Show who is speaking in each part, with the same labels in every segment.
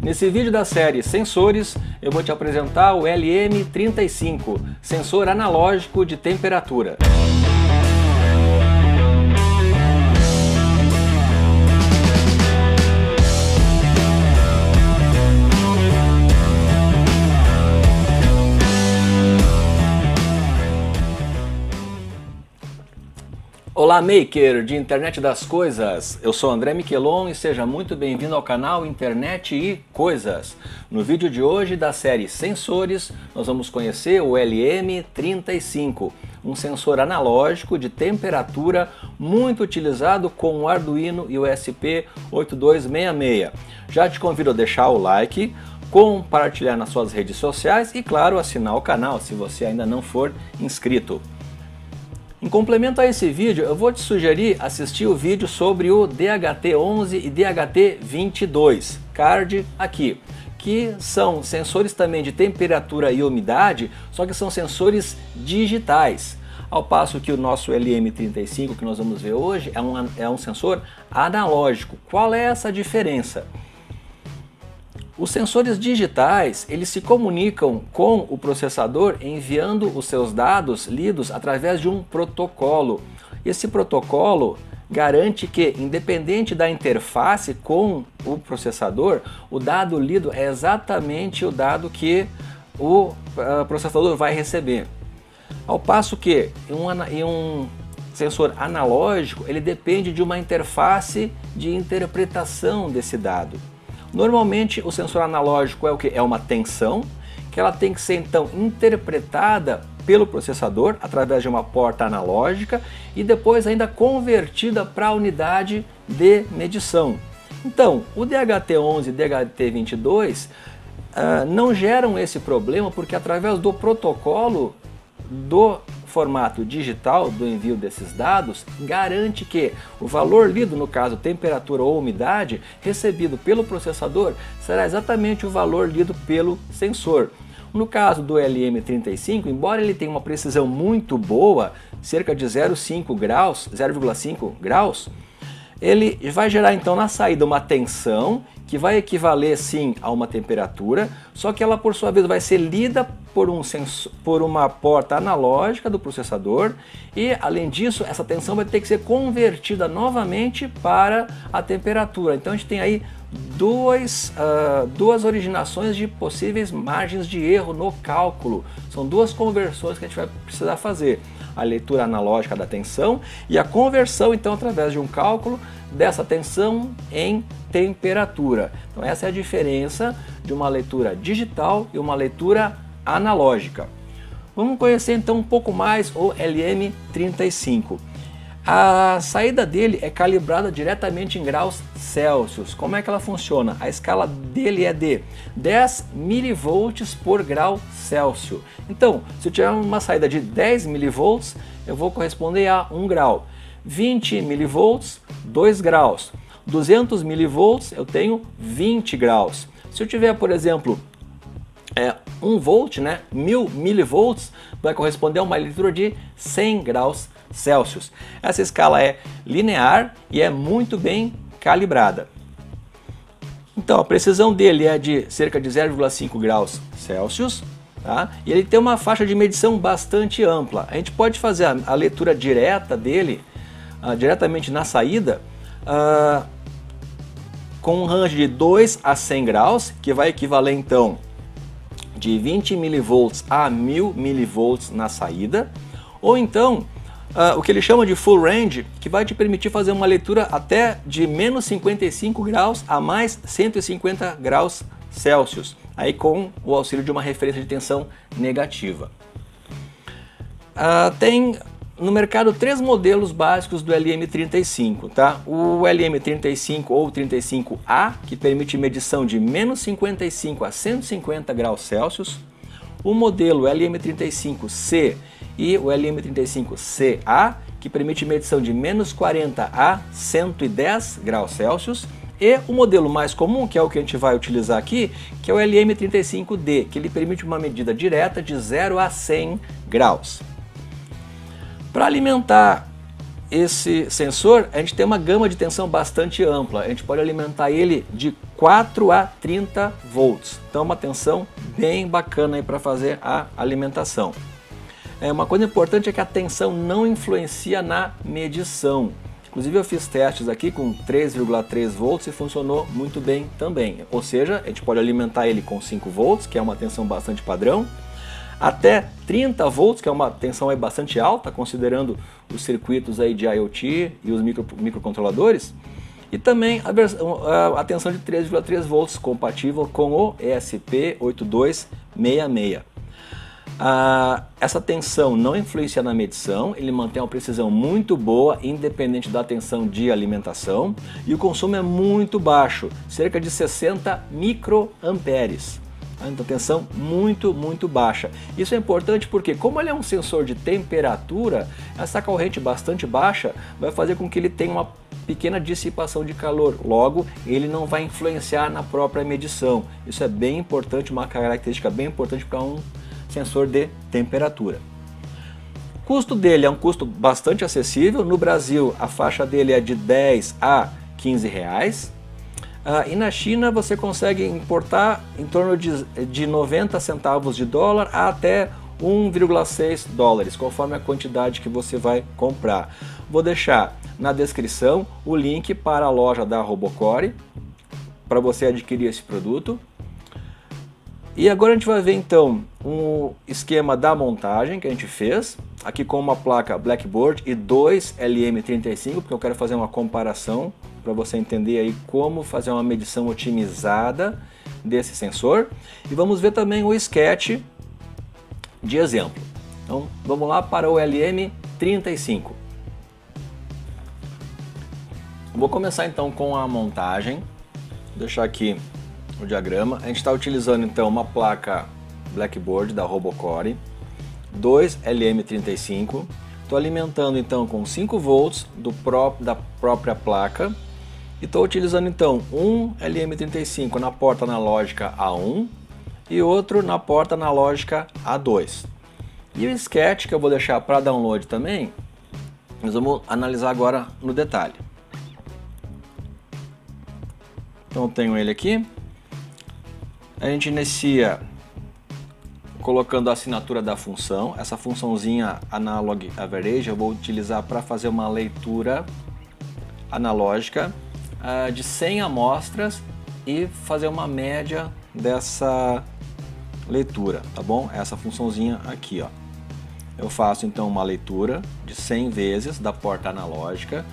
Speaker 1: Nesse vídeo da série Sensores, eu vou te apresentar o LM35, sensor analógico de temperatura. Olá, maker de internet das coisas, eu sou André Miquelon e seja muito bem-vindo ao canal Internet e Coisas. No vídeo de hoje da série Sensores, nós vamos conhecer o LM35, um sensor analógico de temperatura muito utilizado com o Arduino e o ESP8266. Já te convido a deixar o like, compartilhar nas suas redes sociais e, claro, assinar o canal se você ainda não for inscrito. Em complemento a esse vídeo, eu vou te sugerir assistir o vídeo sobre o DHT11 e DHT22, card aqui, que são sensores também de temperatura e umidade, só que são sensores digitais. Ao passo que o nosso LM35, que nós vamos ver hoje, é um sensor analógico. Qual é essa diferença? Os sensores digitais, eles se comunicam com o processador enviando os seus dados lidos através de um protocolo. Esse protocolo garante que, independente da interface com o processador, o dado lido é exatamente o dado que o processador vai receber. Ao passo que em um sensor analógico, ele depende de uma interface de interpretação desse dado. Normalmente o sensor analógico é o que? É uma tensão, que ela tem que ser então interpretada pelo processador através de uma porta analógica e depois ainda convertida para a unidade de medição. Então, o DHT11 e DHT22 não geram esse problema porque através do protocolo do formato digital do envio desses dados garante que o valor lido, no caso temperatura ou umidade, recebido pelo processador será exatamente o valor lido pelo sensor. No caso do LM35, embora ele tenha uma precisão muito boa, cerca de 0,5 graus, ele vai gerar então na saída uma tensão que vai equivaler sim a uma temperatura, só que ela por sua vez vai ser lida por uma porta analógica do processador e além disso essa tensão vai ter que ser convertida novamente para a temperatura. Então a gente tem aí duas originações de possíveis margens de erro no cálculo. São duas conversões que a gente vai precisar fazer. A leitura analógica da tensão e a conversão então através de um cálculo dessa tensão em temperatura. Então essa é a diferença de uma leitura digital e uma leitura analógica. Vamos conhecer então um pouco mais o LM35. A saída dele é calibrada diretamente em graus Celsius. Como é que ela funciona? A escala dele é de 10 mV por grau Celsius. Então, se eu tiver uma saída de 10 mV, eu vou corresponder a 1 grau. 20 mV, 2 graus. 200 mV, eu tenho 20 graus. Se eu tiver, por exemplo, 1 volt, né, 1000 mV, vai corresponder a uma leitura de 100 graus Celsius. Essa escala é linear e é muito bem calibrada. Então a precisão dele é de cerca de 0,5 graus Celsius, tá? E ele tem uma faixa de medição bastante ampla. A gente pode fazer a leitura direta dele, diretamente na saída, com um range de 2 a 100 graus, que vai equivaler então de 20 mV a 1000 mV na saída, ou então o que ele chama de full range, que vai te permitir fazer uma leitura até de menos 55 graus a mais 150 graus Celsius, aí com o auxílio de uma referência de tensão negativa. Tem no mercado 3 modelos básicos do LM35, tá? O LM35 ou 35A, que permite medição de menos 55 a 150 graus Celsius, o modelo LM35C e o LM35CA, que permite medição de menos 40 a 110 graus Celsius, e o modelo mais comum, que é o que a gente vai utilizar aqui, que é o LM35D, que ele permite uma medida direta de 0 a 100 graus. Para alimentar esse sensor, a gente tem uma gama de tensão bastante ampla. A gente pode alimentar ele de 4 a 30 volts. Então uma tensão bem bacana aí para fazer a alimentação. Uma coisa importante é que a tensão não influencia na medição. Inclusive eu fiz testes aqui com 3,3 volts e funcionou muito bem também. Ou seja, a gente pode alimentar ele com 5 volts, que é uma tensão bastante padrão, até 30 volts, que é uma tensão aí bastante alta, considerando os circuitos aí de IoT e os microcontroladores, e também a tensão de 3,3 volts, compatível com o ESP8266. Essa tensão não influencia na medição, ele mantém uma precisão muito boa, independente da tensão de alimentação, e o consumo é muito baixo, cerca de 60 microamperes. Então tensão muito baixa. Isso é importante porque, como ele é um sensor de temperatura, essa corrente bastante baixa vai fazer com que ele tenha uma pequena dissipação de calor. Logo, ele não vai influenciar na própria medição. Isso é bem importante, uma característica bem importante para um sensor de temperatura. O custo dele é um custo bastante acessível. No Brasil, a faixa dele é de 10 a 15 reais. E na China você consegue importar em torno de 90 centavos de dólar até 1,6 dólares, conforme a quantidade que você vai comprar. Vou deixar na descrição o link para a loja da Robocore para você adquirir esse produto. E agora a gente vai ver então um esquema da montagem que a gente fez, aqui com uma placa Blackboard e dois LM35, porque eu quero fazer uma comparação para você entender aí como fazer uma medição otimizada desse sensor. E vamos ver também o sketch de exemplo. Então vamos lá para o LM35. Vou começar então com a montagem. Vou deixar aqui o diagrama. A gente está utilizando então uma placa Blackboard da Robocore, dois LM35. Estou alimentando então com 5 volts da própria placa. E estou utilizando então um LM35 na porta analógica A1 e outro na porta analógica A2. E o sketch que eu vou deixar para download também, nós vamos analisar agora no detalhe. Então eu tenho ele aqui. A gente inicia colocando a assinatura da função. Essa funçãozinha Analog Average eu vou utilizar para fazer uma leitura analógica de 100 amostras e fazer uma média dessa leitura, tá bom? Essa funçãozinha aqui, ó. Eu faço então uma leitura de 100 vezes da porta analógica,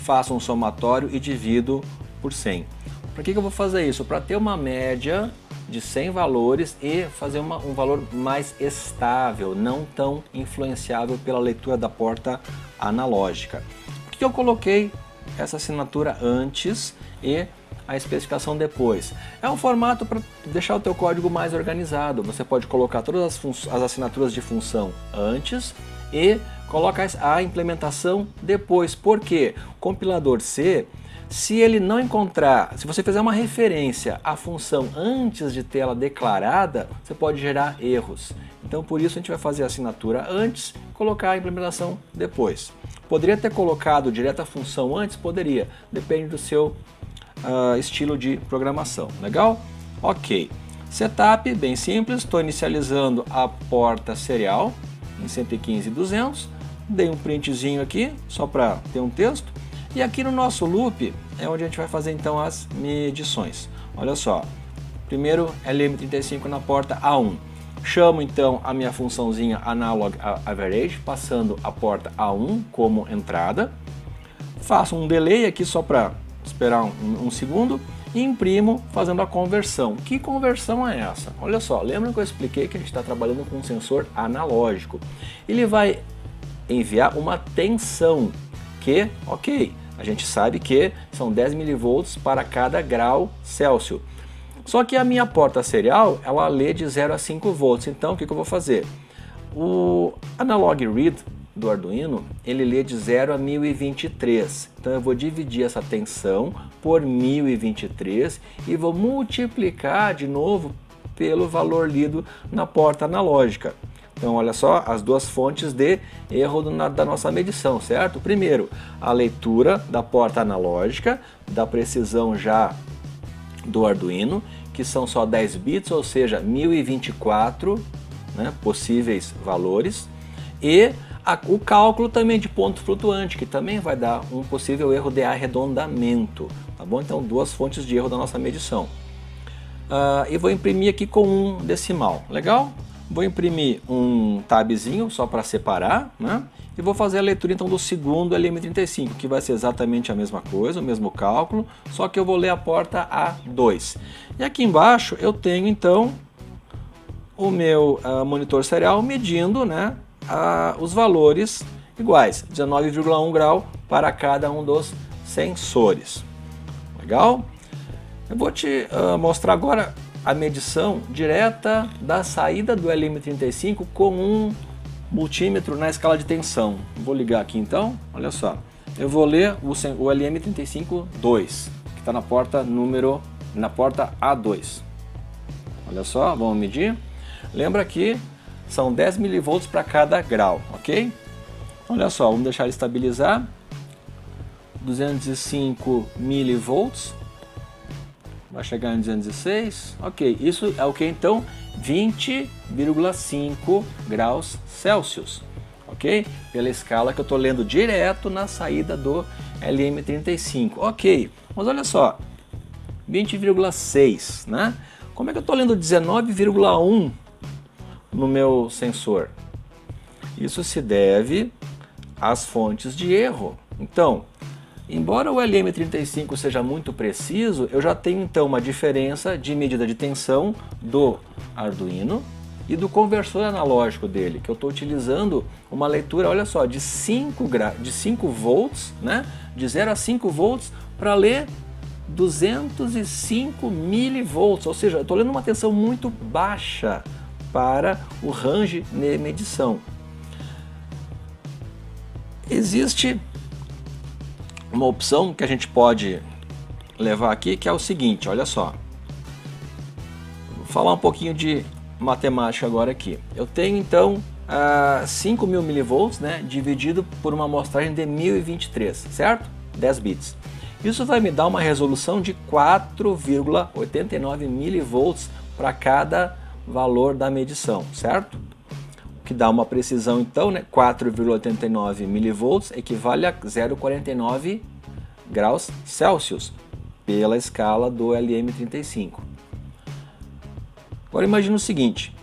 Speaker 1: faço um somatório e divido por 100. Para que eu vou fazer isso? Para ter uma média de 100 valores e fazer um valor mais estável, não tão influenciável pela leitura da porta analógica. Por que eu coloquei essa assinatura antes e a especificação depois? É um formato para deixar o teu código mais organizado. Você pode colocar todas as assinaturas de função antes e coloca a implementação depois. Por quê? O compilador C, se ele não encontrar, se você fizer uma referência à função antes de tê-la declarada, você pode gerar erros. Então por isso a gente vai fazer a assinatura antes, colocar a implementação depois. Poderia ter colocado direto a função antes? Poderia, depende do seu estilo de programação. Legal? Ok. Setup, bem simples, estou inicializando a porta serial em 115.200, dei um printzinho aqui, só para ter um texto, e aqui no nosso loop é onde a gente vai fazer então as medições. Olha só, primeiro LM35 na porta A1. Chamo então a minha funçãozinha Analog Average, passando a porta A1 como entrada. Faço um delay aqui só para esperar um segundo e imprimo fazendo a conversão. Que conversão é essa? Olha só, lembra que eu expliquei que a gente está trabalhando com um sensor analógico. Ele vai enviar uma tensão que, ok, a gente sabe que são 10 mV para cada grau Celsius. Só que a minha porta serial, ela lê de 0 a 5 volts. Então, o que eu vou fazer? O Analog Read do Arduino, ele lê de 0 a 1023. Então, eu vou dividir essa tensão por 1023 e vou multiplicar de novo pelo valor lido na porta analógica. Então olha só as duas fontes de erro da nossa medição, certo? Primeiro, a leitura da porta analógica, da precisão já do Arduino, que são só 10 bits, ou seja, 1024, né, possíveis valores, e o cálculo também de ponto flutuante, que também vai dar um possível erro de arredondamento, tá bom? Então duas fontes de erro da nossa medição. E vou imprimir aqui com um decimal, legal? Vou imprimir um tabzinho só para separar, né? E vou fazer a leitura então do segundo LM35, que vai ser exatamente a mesma coisa, o mesmo cálculo, só que eu vou ler a porta A2. E aqui embaixo eu tenho então o meu monitor serial medindo, né, os valores iguais, 19,1 grau para cada um dos sensores. Legal? Eu vou te mostrar agora a medição direta da saída do LM35 com um multímetro na escala de tensão. Vou ligar aqui então, olha só. Eu vou ler o LM35-2, que está na porta A2. Olha só, vamos medir. Lembra que são 10 mV para cada grau, ok? Olha só, vamos deixar ele estabilizar. 205 mV. Vai chegar em 206, ok, isso é o que então? 20,5 graus Celsius, ok? Pela escala que eu estou lendo direto na saída do LM35, ok, mas olha só, 20,6, né? Como é que eu estou lendo 19,1 no meu sensor? Isso se deve às fontes de erro. Então, embora o LM35 seja muito preciso, eu já tenho então uma diferença de medida de tensão do Arduino e do conversor analógico dele, que eu estou utilizando uma leitura, olha só, de 5 volts, né? De 0 a 5 volts para ler 205 milivolts, ou seja, eu estou lendo uma tensão muito baixa para o range de medição. Existe uma opção que a gente pode levar aqui, que é o seguinte, olha só. Vou falar um pouquinho de matemática agora aqui. Eu tenho então 5.000 milivolts, né, dividido por uma amostragem de 1023, certo? 10 bits. Isso vai me dar uma resolução de 4,89 milivolts para cada valor da medição, certo? O que dá uma precisão então, né? 4,89 milivolts equivale a 0,49 graus Celsius pela escala do LM35. Agora imagine o seguinte,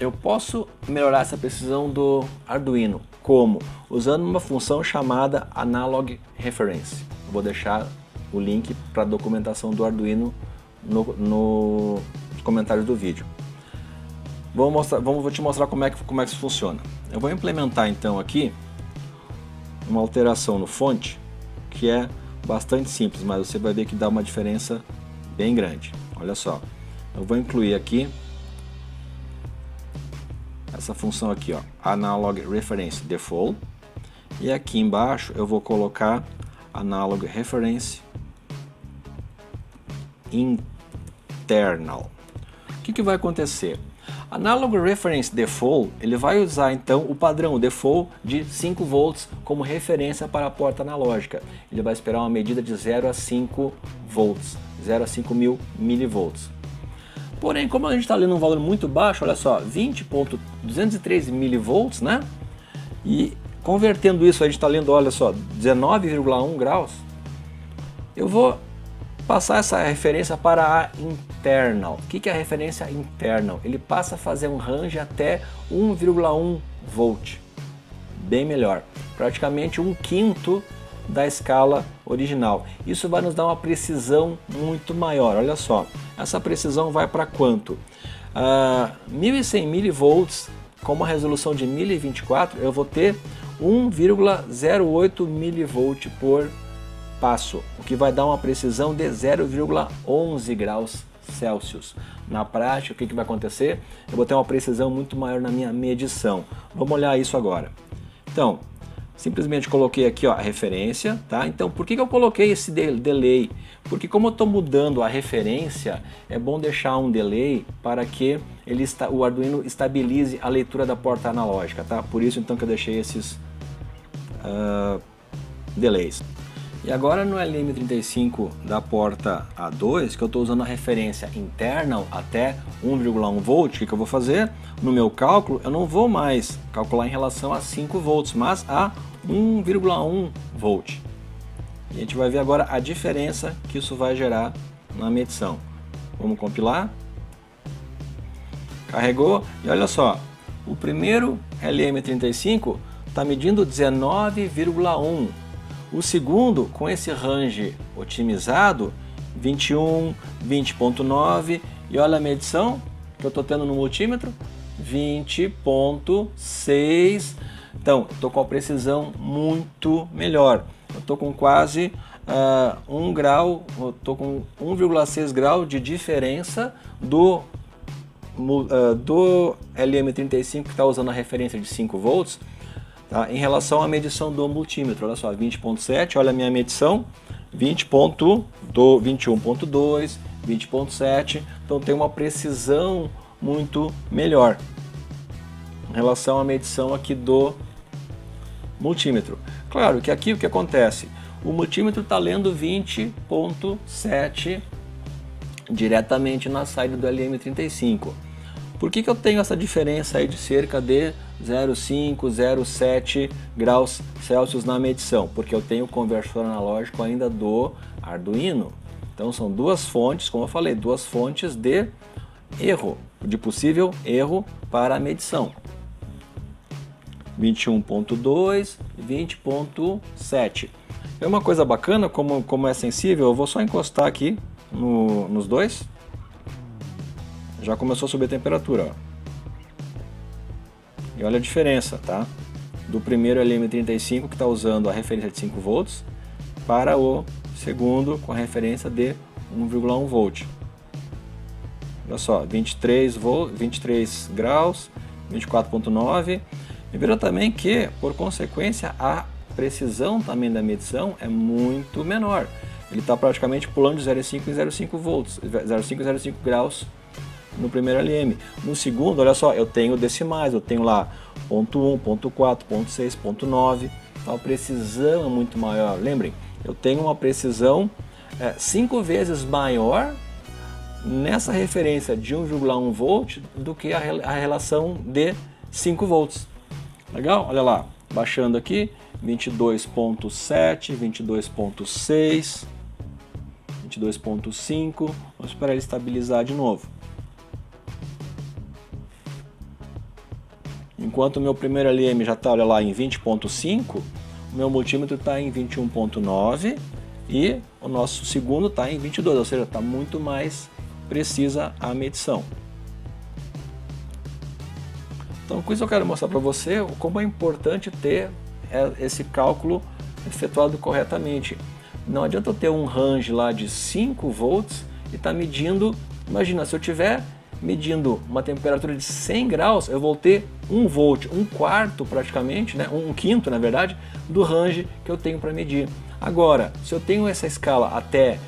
Speaker 1: eu posso melhorar essa precisão do Arduino, como? Usando uma função chamada Analog Reference. Eu vou deixar o link para a documentação do Arduino nos comentários do vídeo. Vou te mostrar como é que isso funciona. Eu vou implementar então aqui uma alteração no fonte que é bastante simples, mas você vai ver que dá uma diferença bem grande. Olha só, eu vou incluir aqui essa função aqui, ó, Analog Reference Default, e aqui embaixo eu vou colocar Analog Reference Internal. O que vai acontecer? Analog Reference Default, ele vai usar então o padrão default de 5 volts como referência para a porta analógica. Ele vai esperar uma medida de 0 a 5 volts, 0 a 5.000 milivolts. Porém, como a gente está lendo um valor muito baixo, olha só, 20.203 milivolts, né? E convertendo isso, a gente está lendo, olha só, 19,1 graus. Eu vou passar essa referência para a internal. O que é a referência internal? Ele passa a fazer um range até 1,1 volt, bem melhor, praticamente 1/5 da escala original. Isso vai nos dar uma precisão muito maior. Olha só, essa precisão vai para quanto? 1100 milivolts com uma resolução de 1024, eu vou ter 1,08 milivolt por passo, o que vai dar uma precisão de 0,11 graus Celsius. Na prática, o que vai acontecer? Eu vou ter uma precisão muito maior na minha medição. Vamos olhar isso agora. Então, simplesmente coloquei aqui, ó, a referência, tá? Então, por que eu coloquei esse delay? Porque como eu estou mudando a referência, é bom deixar um delay para que o Arduino estabilize a leitura da porta analógica, tá? Por isso então que eu deixei esses delays. E agora no LM35 da porta A2, que eu estou usando a referência internal até 1,1 volt, o que eu vou fazer? No meu cálculo, eu não vou mais calcular em relação a 5 volts, mas a 1,1 volt. E a gente vai ver agora a diferença que isso vai gerar na medição. Vamos compilar. Carregou e olha só, o primeiro LM35 está medindo 19,1. O segundo, com esse range otimizado, 21, 20.9, e olha a medição que eu estou tendo no multímetro, 20.6. Então, estou com a precisão muito melhor. Eu estou com quase 1 grau, estou com 1,6 grau de diferença do LM35 que está usando a referência de 5 volts, tá, em relação à medição do multímetro. Olha só, 20.7, olha a minha medição, 21.2, 20.7, então tem uma precisão muito melhor em relação à medição aqui do multímetro. Claro que aqui o que acontece? O multímetro está lendo 20.7 diretamente na saída do LM35. Por que eu tenho essa diferença aí de cerca de 0,5, 0,7 graus Celsius na medição? Porque eu tenho o conversor analógico ainda do Arduino. Então são duas fontes, como eu falei, duas fontes de erro, de possível erro para a medição. 21.2, 20.7. É uma coisa bacana, como é sensível, eu vou só encostar aqui nos dois. Já começou a subir a temperatura, ó. E olha a diferença, tá? Do primeiro LM35 que está usando a referência de 5 volts para o segundo com a referência de 1,1 volt. Olha só, 23 graus, 24.9. E viram também que, por consequência, a precisão também da medição é muito menor. Ele está praticamente pulando de 0,5 em 0,5 volts, 0,5 em 0,5 graus no primeiro LM. No segundo, olha só, eu tenho decimais, eu tenho lá 0,1, 0,4, 0,6, 0,9. Então a precisão é muito maior. Lembrem, eu tenho uma precisão 5 vezes maior nessa referência de 1,1 volt do que a relação de 5 volts. Legal? Olha lá, baixando aqui, 22.7, 22.6, 22.5. Vamos esperar ele estabilizar de novo. Enquanto o meu primeiro LM já está, olha lá, em 20.5, o meu multímetro está em 21.9 e o nosso segundo está em 22, ou seja, está muito mais precisa a medição. Então, com isso eu quero mostrar para você como é importante ter esse cálculo efetuado corretamente. Não adianta eu ter um range lá de 5 volts e estar medindo, imagina, se eu estiver medindo uma temperatura de 100 graus, eu vou ter 1 volt, 1/4 praticamente, né? 1/5 na verdade, do range que eu tenho para medir. Agora, se eu tenho essa escala até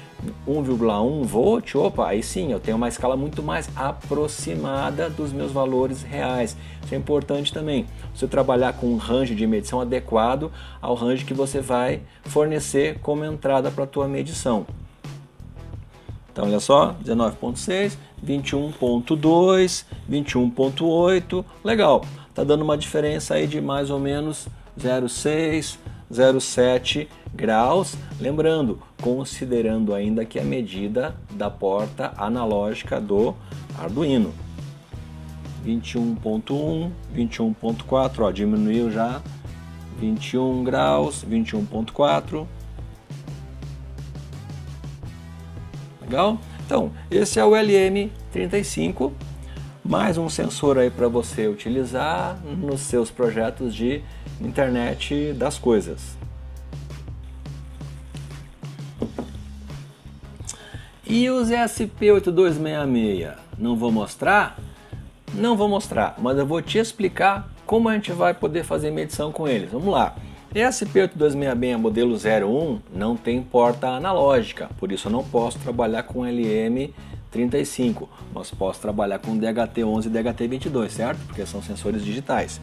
Speaker 1: 1,1 volt, opa, aí sim, eu tenho uma escala muito mais aproximada dos meus valores reais. Isso é importante também, você trabalhar com um range de medição adequado ao range que você vai fornecer como entrada para a tua medição. Então, olha só, 19.6, 21.2, 21.8, legal. Tá dando uma diferença aí de mais ou menos 0,6, 0,7 graus. Lembrando, considerando ainda que a medida da porta analógica do Arduino. 21.1, 21.4, ó, diminuiu já. 21 graus, 21.4. Legal? Então, esse é o LM35, mais um sensor aí para você utilizar nos seus projetos de internet das coisas. E os ESP8266? Não vou mostrar? Não vou mostrar, mas eu vou te explicar como a gente vai poder fazer medição com eles. Vamos lá. ESP8266 modelo 01 não tem porta analógica, por isso eu não posso trabalhar com LM35, mas posso trabalhar com DHT11 e DHT22, certo? Porque são sensores digitais.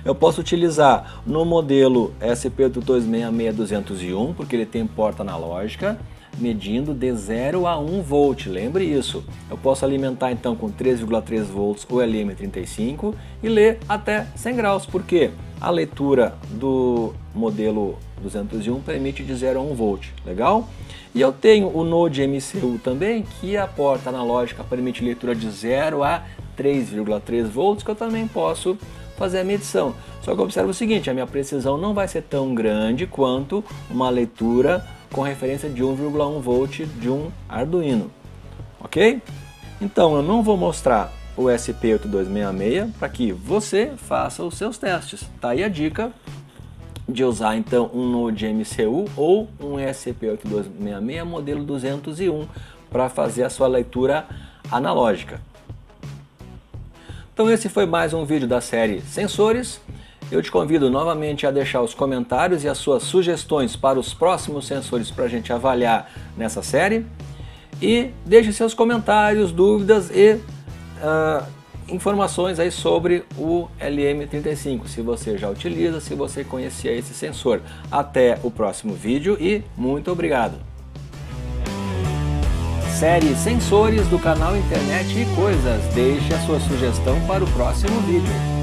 Speaker 1: Eu posso utilizar no modelo ESP8266-201, porque ele tem porta analógica, medindo de 0 a 1 volt, lembre isso. Eu posso alimentar então com 3,3 volts o LM35 e ler até 100 graus, porque a leitura do modelo 201 permite de 0 a 1 volt, legal? E eu tenho o Node MCU também, que a porta analógica permite leitura de 0 a 3,3 volts, que eu também posso fazer a medição. Só que observa o seguinte, a minha precisão não vai ser tão grande quanto uma leitura com referência de 1,1 volt de um Arduino, ok? Então eu não vou mostrar o ESP8266 para que você faça os seus testes. Tá aí a dica de usar então um Node MCU ou um ESP8266 modelo 201 para fazer a sua leitura analógica. Então esse foi mais um vídeo da série Sensores. Eu te convido novamente a deixar os comentários e as suas sugestões para os próximos sensores para a gente avaliar nessa série. E deixe seus comentários, dúvidas e informações aí sobre o LM35, se você já utiliza, se você conhecia esse sensor. Até o próximo vídeo e muito obrigado! Série Sensores do canal Internet e Coisas. Deixe a sua sugestão para o próximo vídeo.